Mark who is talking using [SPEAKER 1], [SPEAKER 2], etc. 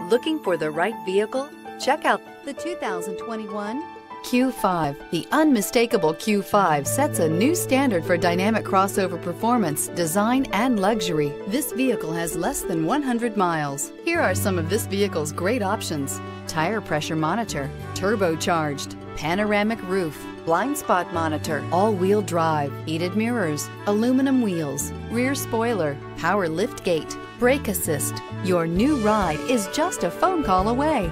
[SPEAKER 1] Looking for the right vehicle? Check out the 2021 Q5. The unmistakable Q5 sets a new standard for dynamic crossover performance, design, and luxury. This vehicle has less than 100 miles. Here are some of this vehicle's great options: tire pressure monitor, turbocharged, panoramic roof, blind spot monitor, all-wheel drive, heated mirrors, aluminum wheels, rear spoiler, power lift gate, brake assist. Your new ride is just a phone call away.